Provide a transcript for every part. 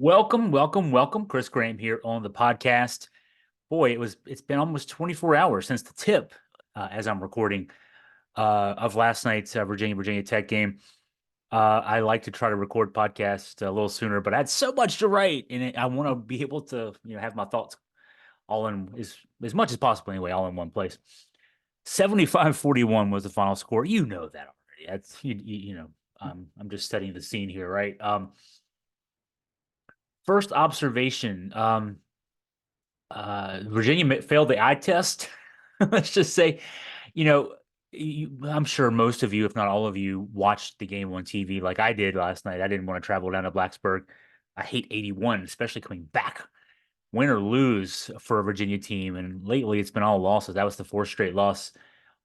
Welcome, welcome, welcome. Chris Graham here on the podcast. Boy, it's been almost 24 hours since the tip, as I'm recording, of last night's Virginia Tech game. I like to try to record podcasts a little sooner, but I had so much to write, and I want to be able to have my thoughts all in as much as possible anyway, all in one place. 75-41 was the final score. You know that already. That's I'm just setting the scene here, right? First observation. Virginia failed the eye test. Let's just say, you know, I'm sure most of you, if not all of you, watched the game on TV like I did last night. I didn't want to travel down to Blacksburg. I hate 81, especially coming back, win or lose for a Virginia team. And lately, it's been all losses. That was the fourth straight loss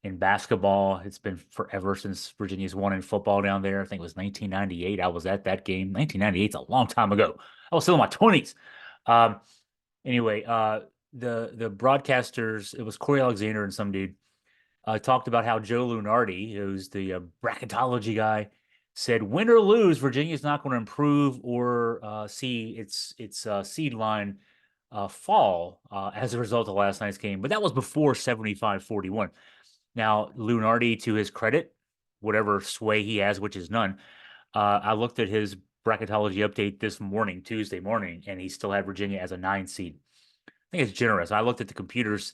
in basketball. It's been forever since Virginia's won in football down there. I think it was 1998. I was at that game. 1998 is a long time ago. I was still in my 20s. Um, Anyway, the broadcasters, it was Corey Alexander and some dude, talked about how Joe Lunardi, who's the bracketology guy, said win or lose, Virginia's not going to improve or see its seed line fall as a result of last night's game. But that was before 75-41. Now, Lunardi, to his credit, whatever sway he has, which is none, I looked at his bracketology update this morning, Tuesday morning, and he still had Virginia as a 9 seed. I think it's generous. I looked at the computers.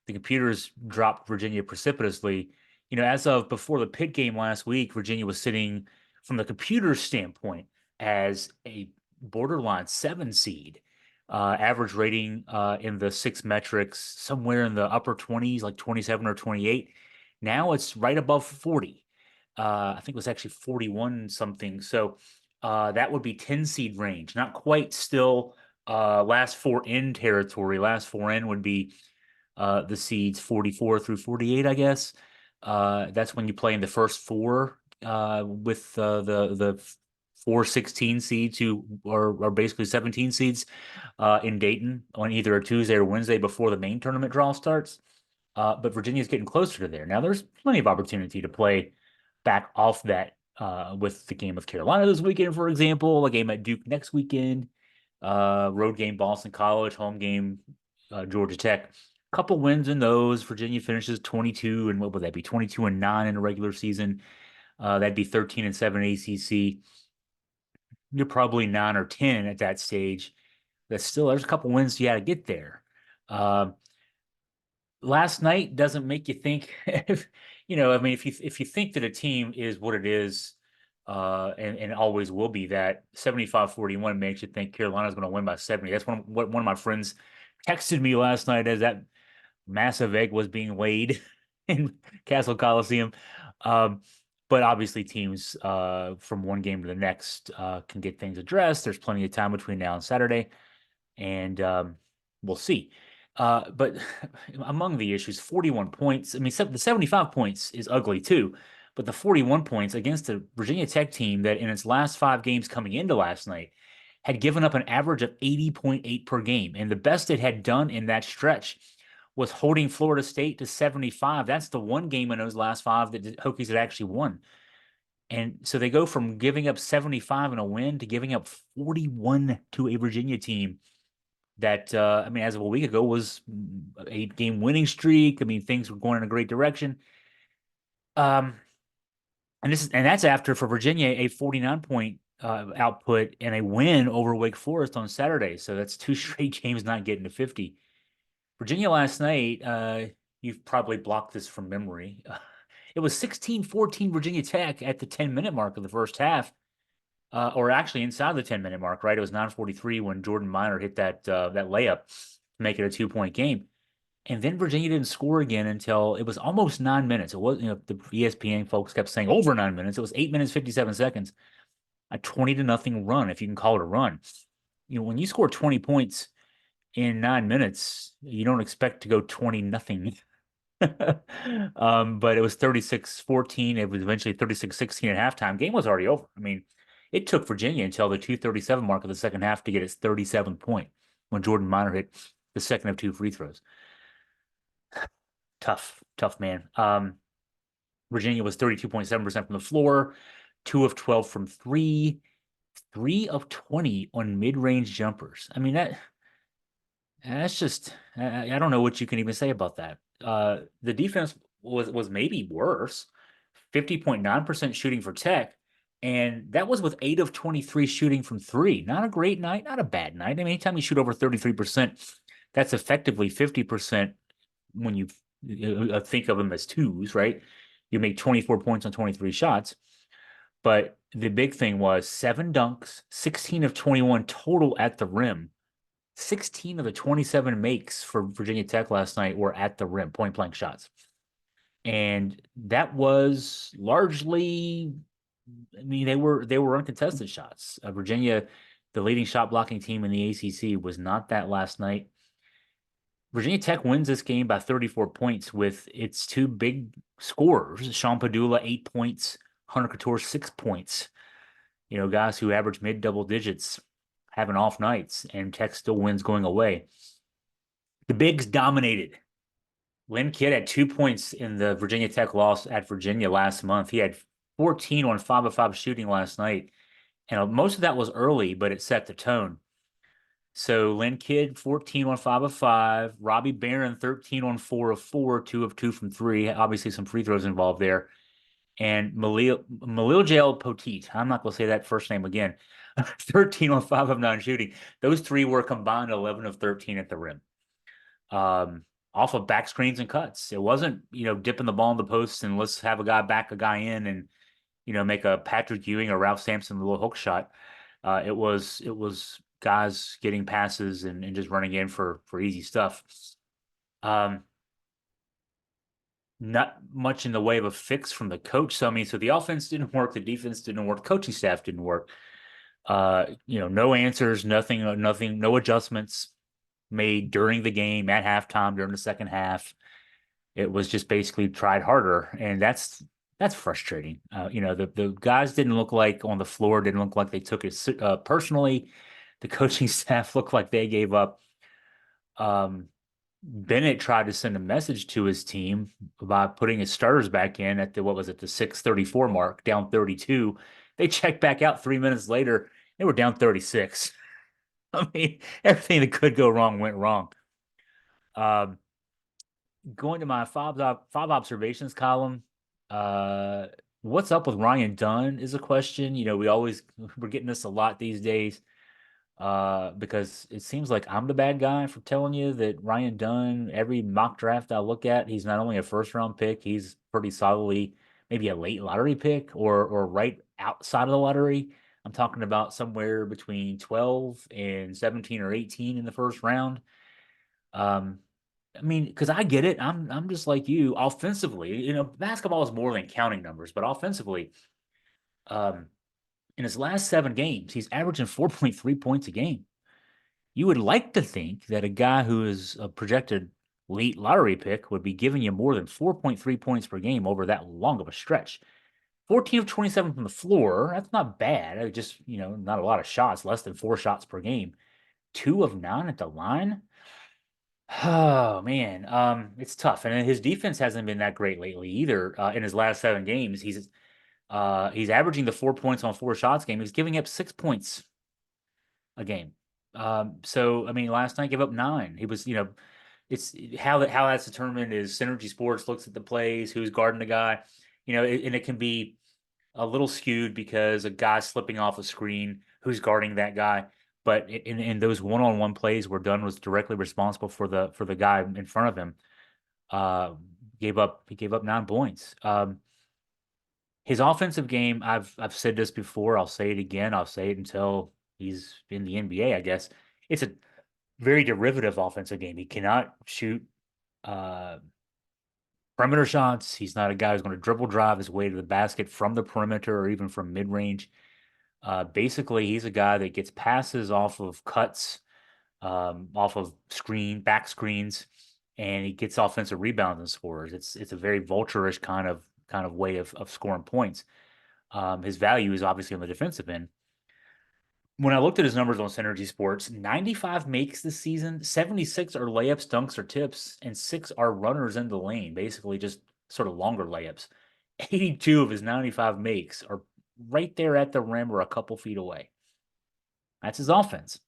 The computers dropped Virginia precipitously. As of before the Pitt game last week, Virginia was sitting from the computer standpoint as a borderline 7 seed. Average rating in the six metrics somewhere in the upper 20s, like 27 or 28. Now it's right above 40. I think it was actually 41 something. So that would be 10 seed range. Not quite still last four in territory. Last four in would be the seeds 44 through 48, I guess. That's when you play in the first four with the 4 16 seeds who are basically 17 seeds in Dayton on either a Tuesday or Wednesday before the main tournament draw starts. But Virginia's getting closer to there. Now, there's plenty of opportunity to play back off that with the game with Carolina this weekend, for example, a game at Duke next weekend, road game Boston College, home game Georgia Tech. Couple wins in those. Virginia finishes 22 and what would that be? 22-9 in the regular season. That'd be 13-7 ACC. You're probably 9 or 10 at that stage. There's a couple wins you got to get there. Uh, Last night doesn't make you think if I mean if you think that a team is what it is and always will be, that 75-41 makes you think Carolina's going to win by 70. That's what one of my friends texted me last night as that massive egg was being laid in Castle Coliseum. Um, but obviously teams from one game to the next can get things addressed. There's plenty of time between now and Saturday, and we'll see. But among the issues, 41 points. I mean, the 75 points is ugly too, but the 41 points against the Virginia Tech team that in its last five games coming into last night had given up an average of 80.8 per game. And the best it had done in that stretch was holding Florida State to 75. That's the one game in those last five that the Hokies had actually won. And so they go from giving up 75 in a win to giving up 41 to a Virginia team that I mean, as of a week ago, was an 8-game winning streak. I mean, things were going in a great direction. Um, and that's after for Virginia a 49-point output and a win over Wake Forest on Saturday. So that's two straight games not getting to 50. Virginia last night, you've probably blocked this from memory. It was 16-14 Virginia Tech at the 10-minute mark of the first half. Or actually inside the 10-minute mark, right? It was 9:43 when Jordan Minor hit that layup to make it a 2-point game. And then Virginia didn't score again until it was almost 9 minutes. It was, the ESPN folks kept saying over 9 minutes. It was 8 minutes, 57 seconds, a 20-0 run, if you can call it a run. When you score 20 points in 9 minutes, you don't expect to go 20-0. But it was 36-14. It was eventually 36-16 at halftime. Game was already over. I mean, it took Virginia until the 2:37 mark of the second half to get its 37th point when Jordan Minor hit the second of two free throws. Tough, tough, man. Virginia was 32.7% from the floor, 2 of 12 from three. 3 of 20 on mid-range jumpers. I mean, that's just I don't know what you can even say about that. The defense was maybe worse, 50.9% shooting for Tech, and that was with 8 of 23 shooting from three. Not a great night, not a bad night. I mean, anytime you shoot over 33%, that's effectively 50% when you think of them as twos, right? You make 24 points on 23 shots. But the big thing was 7 dunks, 16 of 21 total at the rim. 16 of the 27 makes for Virginia Tech last night were at the rim, point blank shots. And that was largely, I mean, they were uncontested shots. Virginia, the leading shot blocking team in the ACC, was not that last night. Virginia Tech wins this game by 34 points with its two big scorers, Sean Padula, 8 points, Hunter Couture, 6 points. You know, guys who average mid double digits having off nights, and Tech still wins going away. The Bigs dominated. Lynn Kidd had 2 points in the Virginia Tech loss at Virginia last month. He had 14 on 5 of 5 shooting last night. And most of that was early, but it set the tone. So Lynn Kidd, 14 on 5 of 5. Robbie Barron, 13 on 4 of 4, 2 of 2 from 3. Obviously, some free throws involved there. And Malil Jail Poteet, I'm not going to say that first name again, 13 on 5 of 9 shooting. Those three were combined 11 of 13 at the rim. Off of back screens and cuts. It wasn't, dipping the ball in the post and let's have a guy back a guy in and, make a Patrick Ewing or Ralph Sampson little hook shot. It was guys getting passes and just running in for easy stuff. Not much in the way of a fix from the coach. So I mean, so the offense didn't work, the defense didn't work, coaching staff didn't work. No answers, nothing, no adjustments made during the game, at halftime, during the second half. It was just basically tried harder, and that's frustrating. The guys didn't look like on the floor, didn't look like they took it personally. The coaching staff looked like they gave up. Bennett tried to send a message to his team by putting his starters back in at the 6:34 mark, down 32. They checked back out 3 minutes later. They were down 36. I mean, everything that could go wrong went wrong. Um, Going to my five observations column. Uh, what's up with Ryan Dunn is a question. We're getting this a lot these days. Because it seems like I'm the bad guy for telling you that Ryan Dunn, every mock draft I look at, he's not only a first round pick, he's pretty solidly maybe a late lottery pick or right outside of the lottery. I'm talking about somewhere between 12 and 17 or 18 in the first round. Um, I mean, because I get it. I'm just like you. Offensively, basketball is more than counting numbers, but offensively, um, in his last 7 games, he's averaging 4.3 points a game. You would like to think that a guy who is a projected late lottery pick would be giving you more than 4.3 points per game over that long of a stretch. 14 of 27 from the floor, that's not bad. Just, not a lot of shots, less than 4 shots per game. 2 of 9 at the line. Oh man, it's tough. And his defense hasn't been that great lately either. In his last 7 games, he's averaging the 4 points on 4 shots game. He's giving up 6 points a game. So I mean, last night gave up 9. He was, it's how that's determined is Synergy Sports looks at the plays, who's guarding the guy, and it can be a little skewed because a guy slipping off a screen, who's guarding that guy. But in those one-on-one plays where Dunn was directly responsible for the guy in front of him, uh, he gave up 9 points. His offensive game, I've said this before, I'll say it again, I'll say it until he's in the NBA, I guess. It's a very derivative offensive game. He cannot shoot uh, perimeter shots. He's not a guy who's going to dribble drive his way to the basket from the perimeter or even from mid-range. Basically, he's a guy that gets passes off of cuts, off of back screens, and he gets offensive rebounds and scores. It's a very vulture-ish kind of way of scoring points. His value is obviously on the defensive end. When I looked at his numbers on Synergy Sports, 95 makes this season, 76 are layups, dunks, or tips, and 6 are runners in the lane, basically just sort of longer layups. 82 of his 95 makes are right there at the rim or a couple feet away. That's his offense.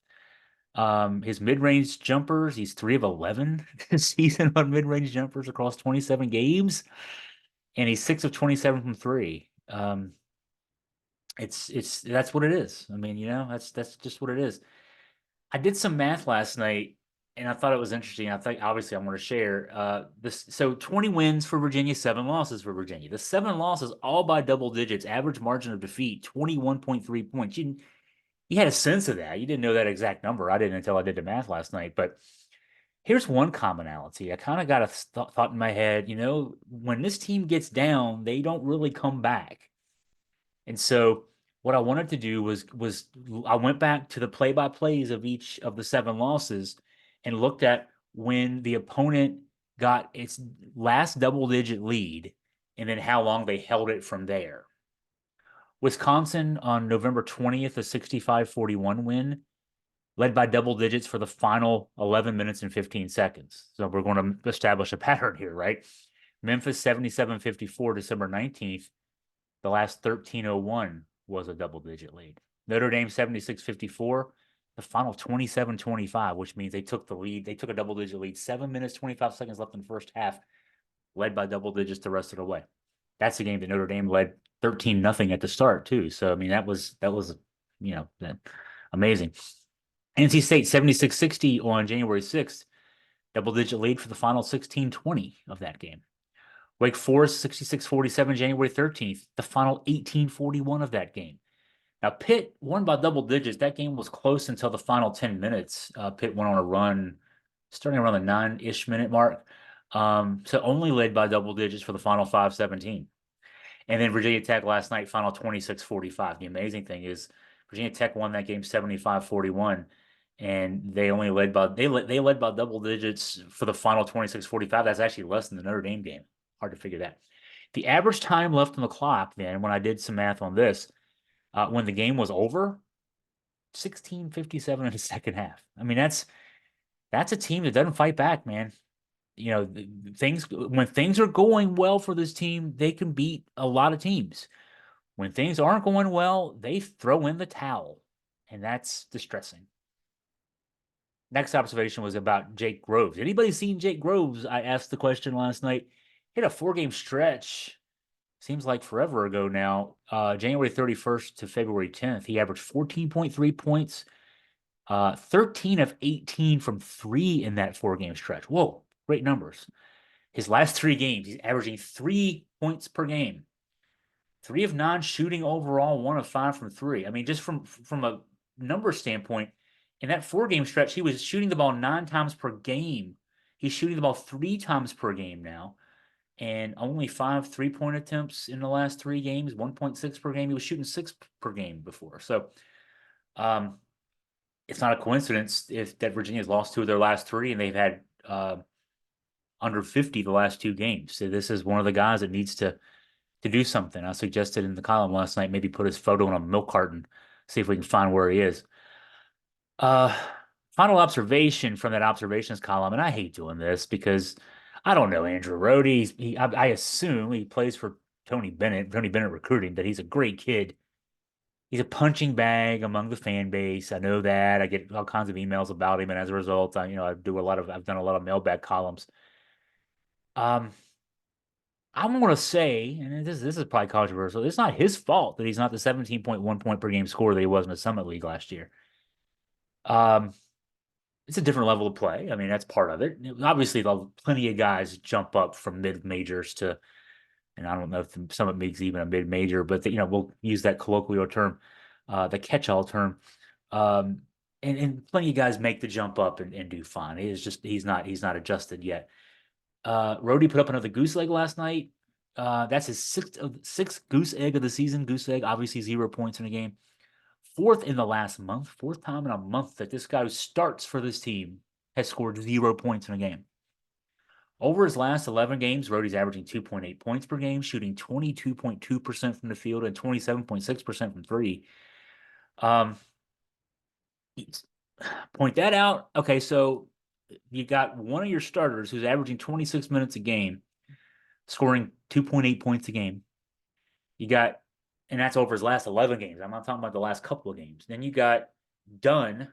His mid-range jumpers, he's 3 of 11 this season on mid-range jumpers across 27 games, and he's 6 of 27 from three. It's that's what it is. I mean, that's just what it is. I did some math last night and I thought it was interesting. I think obviously I want to share this. So 20 wins for Virginia, 7 losses for Virginia. The 7 losses all by double digits, average margin of defeat, 21.3 points. You had a sense of that. You didn't know that exact number. I didn't until I did the math last night. But here's one commonality. I kind of got a thought in my head, when this team gets down, they don't really come back. And so what I wanted to do was I went back to the play-by-plays of each of the 7 losses and looked at when the opponent got its last double-digit lead and then how long they held it from there. Wisconsin on November 20th, a 65-41 win, led by double digits for the final 11 minutes and 15 seconds. So we're going to establish a pattern here, right? Memphis 77-54, December 19th, the last 13:01 was a double-digit lead. Notre Dame 76-54, the final 27-25, which means they took the lead. They took a double-digit lead. 7 minutes, 25 seconds left in the first half, led by double digits the rest of the way. That's the game that Notre Dame led 13-0 at the start, too. So, I mean, that was amazing. NC State 76-60 on January 6th, double-digit lead for the final 16-20 of that game. Wake Forest 66-47 January 13th, the final 18-41 of that game. Now, Pitt won by double digits. That game was close until the final 10 minutes. Pitt went on a run starting around the 9-ish minute mark. So only led by double digits for the final 5-17. And then Virginia Tech last night, final 26-45. The amazing thing is Virginia Tech won that game 75-41. And they only led by they led by double digits for the final 26-45. That's actually less than the Notre Dame game. Hard to figure that. The average time left on the clock, then, when I did some math on this, when the game was over, 16:57 in the second half. I mean, that's a team that doesn't fight back, man. When things are going well for this team, they can beat a lot of teams. When things aren't going well, they throw in the towel, and that's distressing. Next observation was about Jake Groves. Anybody seen Jake Groves? I asked the question last night. He had a 4-game stretch. Seems like forever ago now. January 31st to February 10th, he averaged 14.3 points, 13 of 18 from three in that 4-game stretch. Whoa, great numbers. His last 3 games, he's averaging 3 points per game. 3 of 9 shooting overall, 1 of 5 from three. I mean, just from a number standpoint, in that 4-game stretch, he was shooting the ball 9 times per game. He's shooting the ball 3 times per game now, and only 5 3-point attempts in the last 3 games, 1.6 per game. He was shooting 6 per game before. So it's not a coincidence that Virginia's lost 2 of their last 3, and they've had under 50 the last 2 games. So this is one of the guys that needs to do something. I suggested in the column last night, maybe put his photo in a milk carton, see if we can find where he is. Final observation from that observations column, and I hate doing this because I don't know Andrew Rohde. I assume he plays for Tony Bennett Recruiting, that he's a great kid. He's a punching bag among the fan base. I know that. I get all kinds of emails about him, and as a result, I've done a lot of mailbag columns. I'm going to say, and this is probably controversial, it's not his fault that he's not the 17.1 point per game scorer that he was in the Summit League last year. It's a different level of play. I mean, that's part of it. Obviously, plenty of guys jump up from mid-majors to, and I don't know if the Summit League's even a mid-major, but we'll use that colloquial term, the catch-all term. And plenty of guys make the jump up and do fine. He's not adjusted yet. Rohde put up another goose egg last night. That's his sixth goose egg of the season. Goose egg, obviously 0 points in a game. 4th in the last month. 4th time in a month that this guy who starts for this team has scored 0 points in a game. Over his last 11 games, Rohde's averaging 2.8 points per game, shooting 22.2% from the field and 27.6% from three. Point that out. Okay, so you got one of your starters who's averaging 26 minutes a game, scoring 2.8 points a game. And that's over his last 11 games. I'm not talking about the last couple of games. Then you got Dunn,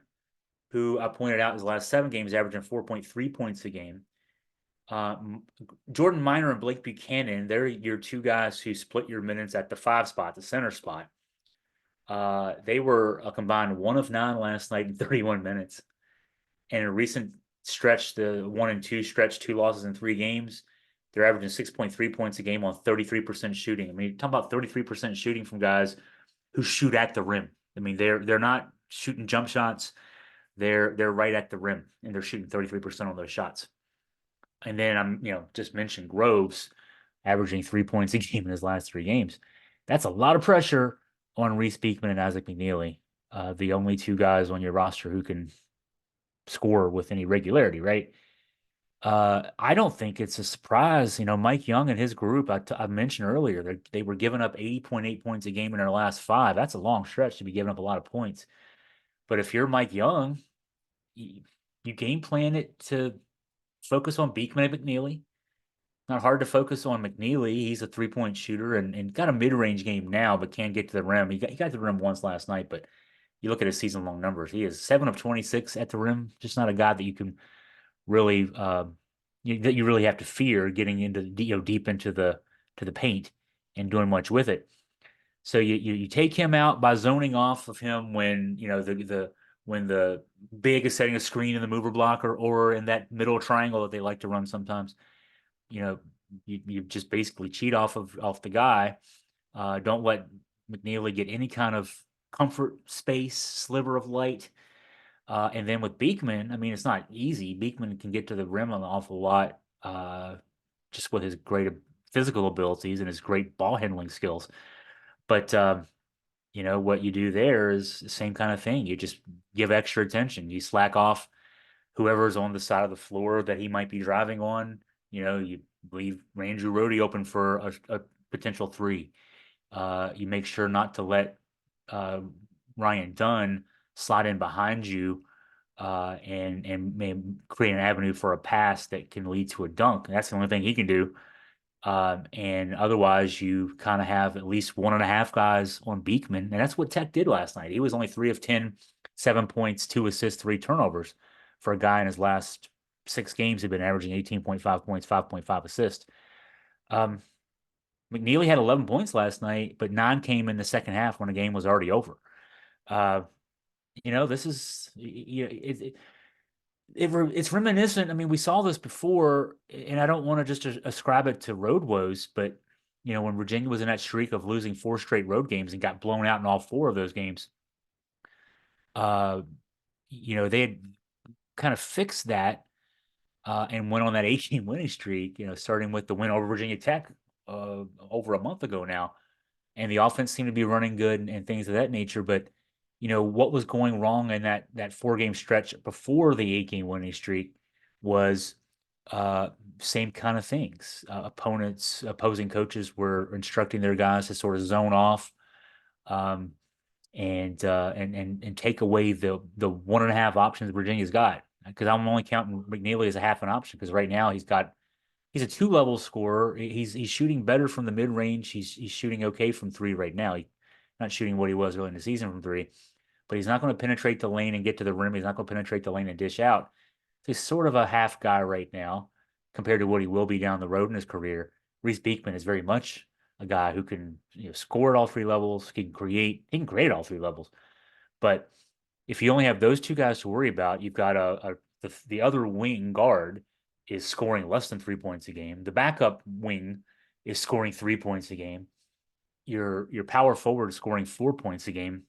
who I pointed out his last 7 games, averaging 4.3 points a game. Uh, Jordan Minor and Blake Buchanan, they're your two guys who split your minutes at the 5 spot, the center spot. They were a combined 1 of 9 last night in 31 minutes. And in a recent stretch, the 1 and 2 stretch, 2 losses in 3 games, they're averaging 6.3 points a game on 33% shooting. I mean, you're talking about 33% shooting from guys who shoot at the rim. I mean, they're not shooting jump shots. They're right at the rim, and they're shooting 33% on those shots. And then I'm, just mentioned Groves averaging 3 points a game in his last 3 games. That's a lot of pressure on Reese Beekman and Isaac McNeely, the only two guys on your roster who can score with any regularity, right? I don't think it's a surprise. Mike Young and his group, I mentioned earlier, they were giving up 80.8 points a game in their last 5. That's a long stretch to be giving up a lot of points. But if you're Mike Young, you game plan it to focus on Beekman and McNeely. Not hard to focus on McNeely. He's a 3-point shooter and got a mid-range game now, but can't get to the rim. He got to the rim once last night, but you look at his season-long numbers. He is 7 of 26 at the rim. Just not a guy that you can really that you really have to fear getting into deep into the paint and doing much with it. So you take him out by zoning off of him when when the big is setting a screen in the mover blocker or in that middle triangle that they like to run sometimes. You know, you just basically cheat off the guy. Don't let McNeely get any kind of comfort space, sliver of light. And then with Beekman, I mean, it's not easy. Beekman can get to the rim an awful lot, just with his great physical abilities and his great ball handling skills. But what you do there is the same kind of thing. You just give extra attention. You slack off whoever's on the side of the floor that he might be driving on. You leave Andrew Rohde open for a potential 3. You make sure not to let Ryan Dunn slide in behind you and may create an avenue for a pass that can lead to a dunk. That's the only thing he can do. And otherwise, you kind of have at least 1.5 guys on Beekman. And that's what Tech did last night. He was only 3 of 10, 7 points, 2 assists, 3 turnovers for a guy in his last 6 games who'd been averaging 18.5 points, 5.5 assists. McNeely had 11 points last night, but 9 came in the second half when the game was already over. This is it's reminiscent. I mean, we saw this before, and I don't want to just ascribe it to road woes, but when Virginia was in that streak of losing 4 straight road games and got blown out in all 4 of those games, they had kind of fixed that and went on that 18 winning streak. Starting with the win over Virginia Tech over a month ago now, and the offense seemed to be running good and things of that nature, but what was going wrong in that 4-game stretch before the 8-game winning streak was same kind of things. Opposing coaches were instructing their guys to sort of zone off, and take away the 1.5 options Virginia's got. Because I'm only counting McNeely as a half an option because right now he's a 2-level scorer. He's shooting better from the mid range. He's shooting okay from 3 right now. He's not shooting what he was early in the season from 3. But he's not going to penetrate the lane and get to the rim. He's not going to penetrate the lane and dish out. He's sort of a half guy right now compared to what he will be down the road in his career. Reese Beekman is very much a guy who can score at all 3 levels. He can create at all 3 levels. But if you only have those 2 guys to worry about, you've got the other wing guard is scoring less than 3 points a game. The backup wing is scoring 3 points a game. Your power forward is scoring 4 points a game.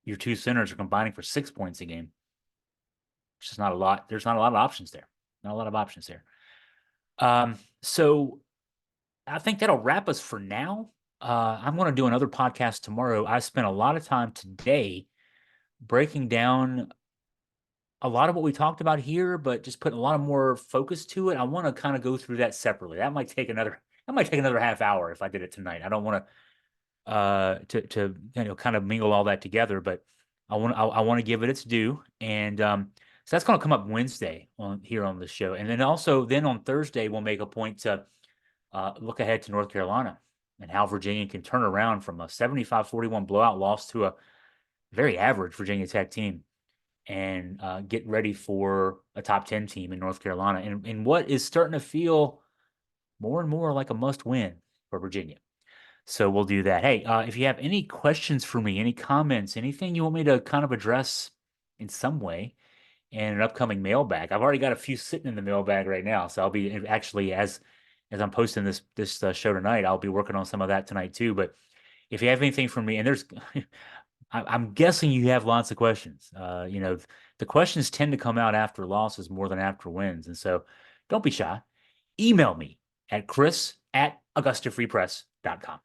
Your 2 centers are combining for 6 points a game. It's just not a lot. There's not a lot of options there. Not a lot of options there. So I think that'll wrap us for now. I'm going to do another podcast tomorrow. I spent a lot of time today breaking down a lot of what we talked about here, but just putting a lot of more focus to it. I want to kind of go through that separately. That might take another half hour if I did it tonight. I don't want to kind of mingle all that together, but I want to give it its due. And so that's going to come up Wednesday on the show. And then on Thursday, we'll make a point to look ahead to North Carolina and how Virginia can turn around from a 75-41 blowout loss to a very average Virginia Tech team. and get ready for a top 10 team in North Carolina and what is starting to feel more and more like a must win for Virginia. So we'll do that. Hey, if you have any questions for me, any comments, anything you want me to kind of address in some way in an upcoming mailbag, I've already got a few sitting in the mailbag right now. So I'll be actually as I'm posting this show tonight, I'll be working on some of that tonight too. But if you have anything for me, and there's I'm guessing you have lots of questions. The questions tend to come out after losses more than after wins. And so don't be shy. Email me at chris@augustafreepress.com.